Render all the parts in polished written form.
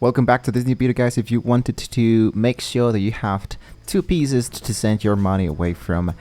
Welcome back to this new video, guys. If you wanted to make sure that you have two pieces to send your money away from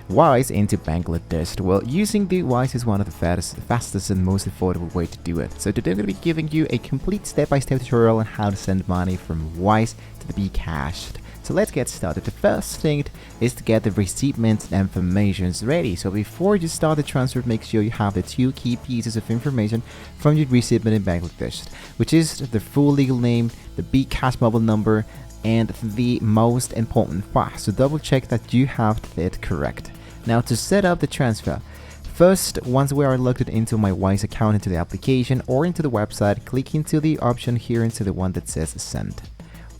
Wise into Bangladesh, well, using the Wise is one of the fastest and most affordable way to do it. So today I'm going to be giving you a complete step-by-step tutorial on how to send money from Wise to the Bkash. So let's get started. The first thing is to get the recipient information ready. So before you start the transfer, make sure you have the two key pieces of information from your recipient in Bangladesh, which is the full legal name, the Bkash mobile number, and the most important fact. So double check that you have it correct. Now to set up the transfer, first, once we are logged into my Wise account, into the application or into the website, click into the option here, into the one that says send.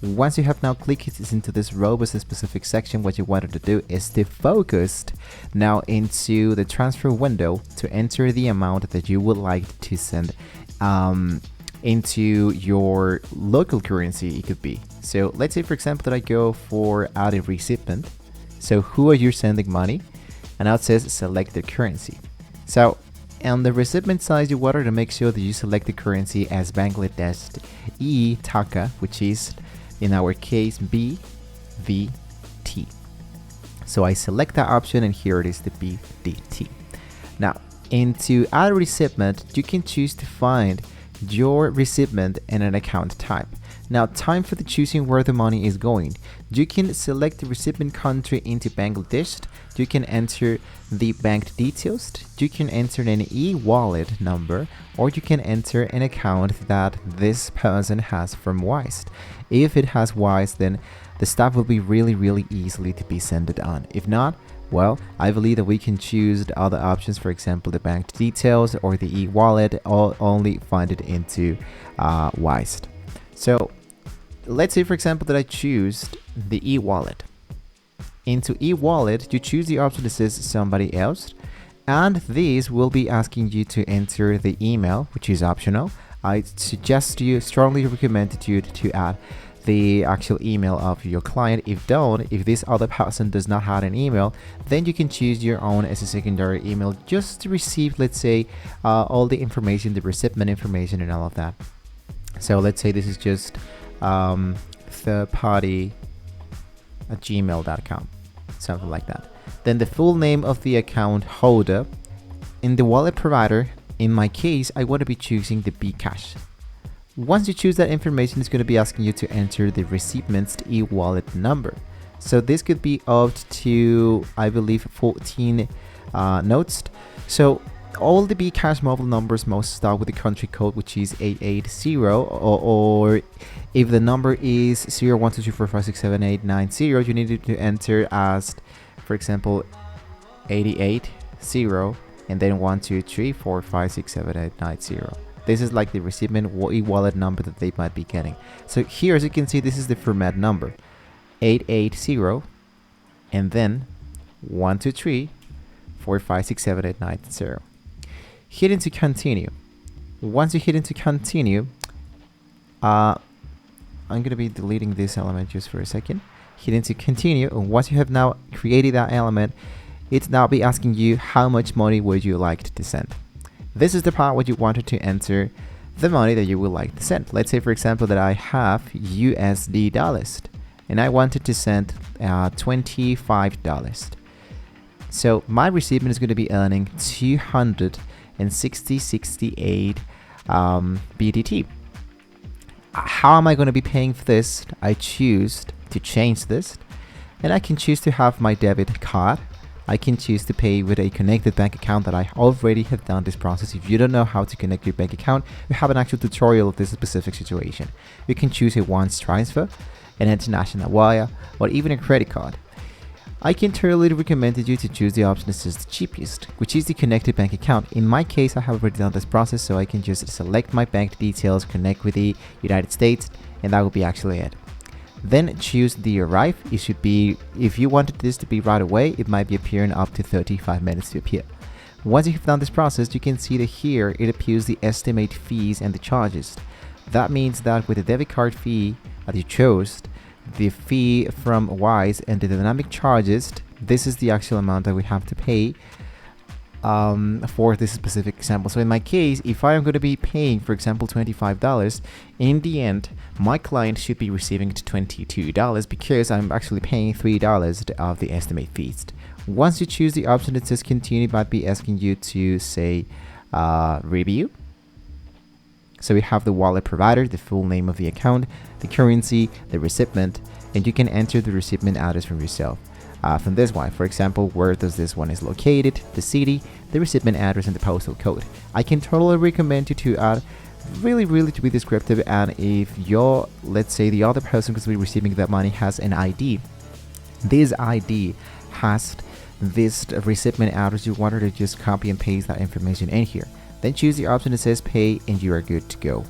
Once you have now clicked into this robust specific section, what you wanted to do is to focus now into the transfer window to enter the amount that you would like to send into your local currency. It could be, so let's say for example that I go for add a recipient. So who are you sending money? And now it says select the currency. So on the recipient side, you wanted to make sure that you select the currency as Bangladesh Taka, which is in our case BVT. So I select that option and here it is, the BDT. Now into add recipient, you can choose to find your recipient and an account type. Now time for the choosing where the money is going. You can select the recipient country into Bangladesh. You can enter the bank details. You can enter an e-wallet number, or you can enter an account that this person has from Wise. If it has Wise, then the stuff will be really easily to be sent it on. If not, well, I believe that we can choose the other options, for example the bank details or the e-wallet, or only find it into Wise. So let's say for example that I choose the e-wallet. Into e-wallet, you choose the option that says somebody else, and this will be asking you to enter the email, which is optional. I suggest you, strongly recommend you to add the actual email of your client. If this other person does not have an email, then you can choose your own as a secondary email just to receive, let's say, all the information, the recipient information and all of that. So let's say this is just third-party at gmail.com, something like that. Then the full name of the account holder. In the wallet provider, in my case, I want to be choosing the Bkash. Once you choose that information, it's going to be asking you to enter the recipient's e-wallet number. So this could be up to, I believe, 14 notes. So all the Bkash mobile numbers must start with the country code, which is 880, or if the number is 012345678990, you need to enter as, for example, 880 and then 12345678990. This is like the recipient e-wallet number that they might be getting. So here, as you can see, this is the format number 880 and then 12345678990. Hit into continue. Once you hit into continue, I'm going to be deleting this element just for a second. Hit into continue, and once you have now created that element, it's now be asking you how much money would you like to send. This is the part where you wanted to enter the money that you would like to send. Let's say for example that I have USD dollars and I wanted to send $25. So my recipient is going to be earning 268 BDT. How am I going to be paying for this? I choose to change this, and I can choose to have my debit card. I can choose to pay with a connected bank account that I already have done this process. If you don't know how to connect your bank account, we have an actual tutorial of this specific situation. You can choose a once transfer, an international wire, or even a credit card. I can totally recommend you to choose the option that says the cheapest, which is the connected bank account. In my case, I have already done this process, so I can just select my bank details, connect with the United States, and that will be actually it. Then choose the arrive. It should be, if you wanted this to be right away, it might be appearing up to 35 minutes to appear. Once you have done this process, you can see that here it appears the estimate fees and the charges. That means that with the debit card fee that you chose, the fee from Wise and the dynamic charges, this is the actual amount that we have to pay for this specific example. So in my case, if I am going to be paying, for example, $25, in the end, my client should be receiving $22 because I'm actually paying $3 of the estimate fees. Once you choose the option that says continue, it might be asking you to say review. So we have the wallet provider, the full name of the account, the currency, the recipient, and you can enter the recipient address from yourself. From this one, for example, where does this one is located, the city, the recipient address, and the postal code. I can totally recommend you to add really to be descriptive, and if you're, let's say, the other person who's receiving that money has an ID, this ID has this recipient address, you wanted to just copy and paste that information in here. Then choose the option that says pay and you are good to go.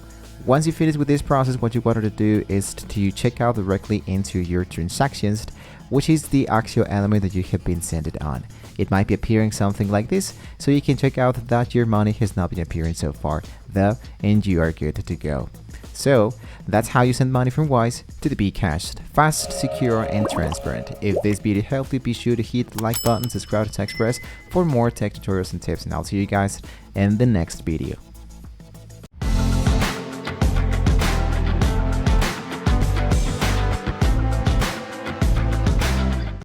Once you finish with this process, what you wanted to do is to check out directly into your transactions, which is the actual element that you have been sent it on. It might be appearing something like this, so you can check out that your money has not been appearing so far, though, and you are good to go. So that's how you send money from Wise to the Bkash. Fast, secure, and transparent. If this video helped you, be sure to hit the like button, subscribe to TechExpress for more tech tutorials and tips, and I'll see you guys in the next video.